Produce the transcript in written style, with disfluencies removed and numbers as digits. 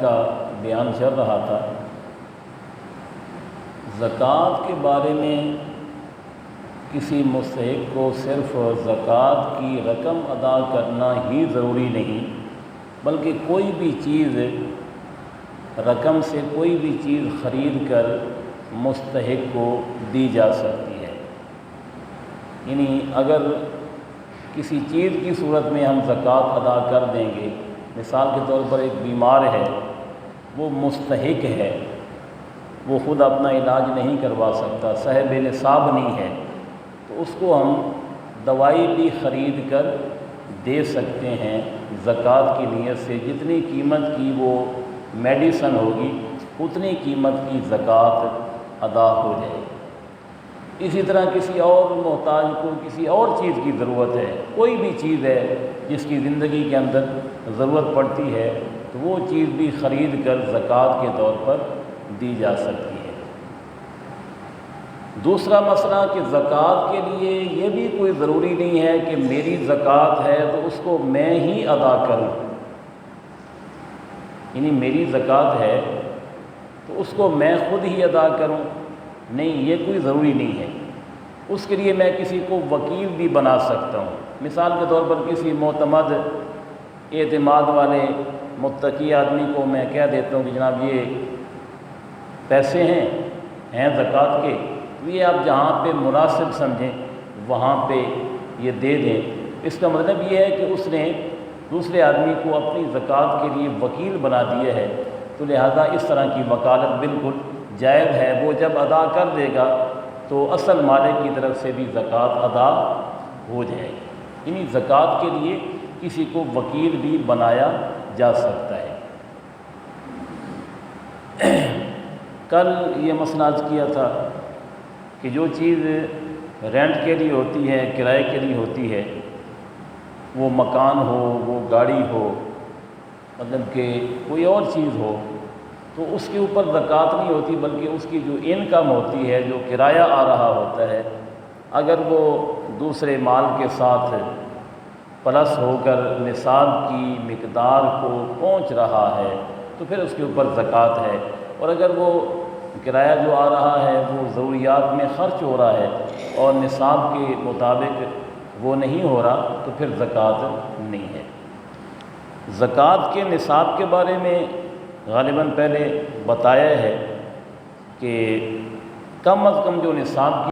کا بیان چل رہا تھا۔ زکوٰۃ کے بارے میں کسی مستحق کو صرف زکوٰۃ کی رقم ادا کرنا ہی ضروری نہیں، بلکہ کوئی بھی چیز رقم سے کوئی بھی چیز خرید کر مستحق کو دی جا سکتی ہے۔ یعنی اگر کسی چیز کی صورت میں ہم زکوٰۃ ادا کر دیں گے، مثال کے طور پر ایک بیمار ہے، وہ مستحق ہے، وہ خود اپنا علاج نہیں کروا سکتا، صاحب نصاب نہیں ہے، تو اس کو ہم دوائی بھی خرید کر دے سکتے ہیں زکوٰۃ کی نیت سے۔ جتنی قیمت کی وہ میڈیسن ہوگی اتنی قیمت کی زکوٰۃ ادا ہو جائے گی۔ اسی طرح کسی اور محتاج کو کسی اور چیز کی ضرورت ہے، کوئی بھی چیز ہے جس کی زندگی کے اندر ضرورت پڑتی ہے، تو وہ چیز بھی خرید کر زکوٰۃ کے طور پر دی جا سکتی ہے۔ دوسرا مسئلہ کہ زکوٰۃ کے لیے یہ بھی کوئی ضروری نہیں ہے کہ میری زکوٰۃ ہے تو اس کو میں ہی ادا کروں، یعنی میری زکوٰۃ ہے تو اس کو میں خود ہی ادا کروں، نہیں، یہ کوئی ضروری نہیں ہے۔ اس کے لیے میں کسی کو وکیل بھی بنا سکتا ہوں۔ مثال کے طور پر کسی معتمد اعتماد والے متقی آدمی کو میں کہہ دیتا ہوں کہ جناب یہ پیسے ہیں زکوٰۃ کے، یہ آپ جہاں پہ مناسب سمجھیں وہاں پہ یہ دے دیں۔ اس کا مطلب یہ ہے کہ اس نے دوسرے آدمی کو اپنی زکوٰۃ کے لیے وکیل بنا دیا ہے، تو لہذا اس طرح کی وکالت بالکل جائز ہے۔ وہ جب ادا کر دے گا تو اصل مالک کی طرف سے بھی زکوٰۃ ادا ہو جائے گی۔ یعنی زکوٰۃ کے لیے کسی کو وکیل بھی بنایا جا سکتا ہے۔ کل یہ مسئلہ عرض کیا تھا کہ جو چیز رینٹ کے لیے ہوتی ہے، کرائے کے لیے ہوتی ہے، وہ مکان ہو، وہ گاڑی ہو، مطلب کہ کوئی اور چیز ہو، تو اس کے اوپر زکوٰۃ نہیں ہوتی، بلکہ اس کی جو انکم ہوتی ہے، جو کرایہ آ رہا ہوتا ہے، اگر وہ دوسرے مال کے ساتھ پلس ہو کر نصاب کی مقدار کو پہنچ رہا ہے تو پھر اس کے اوپر زکوٰۃ ہے، اور اگر وہ کرایہ جو آ رہا ہے وہ ضروریات میں خرچ ہو رہا ہے اور نصاب کے مطابق وہ نہیں ہو رہا تو پھر زکوٰۃ نہیں ہے۔ زکوٰۃ کے نصاب کے بارے میں غالباً پہلے بتایا ہے کہ کم از کم جو نصاب کی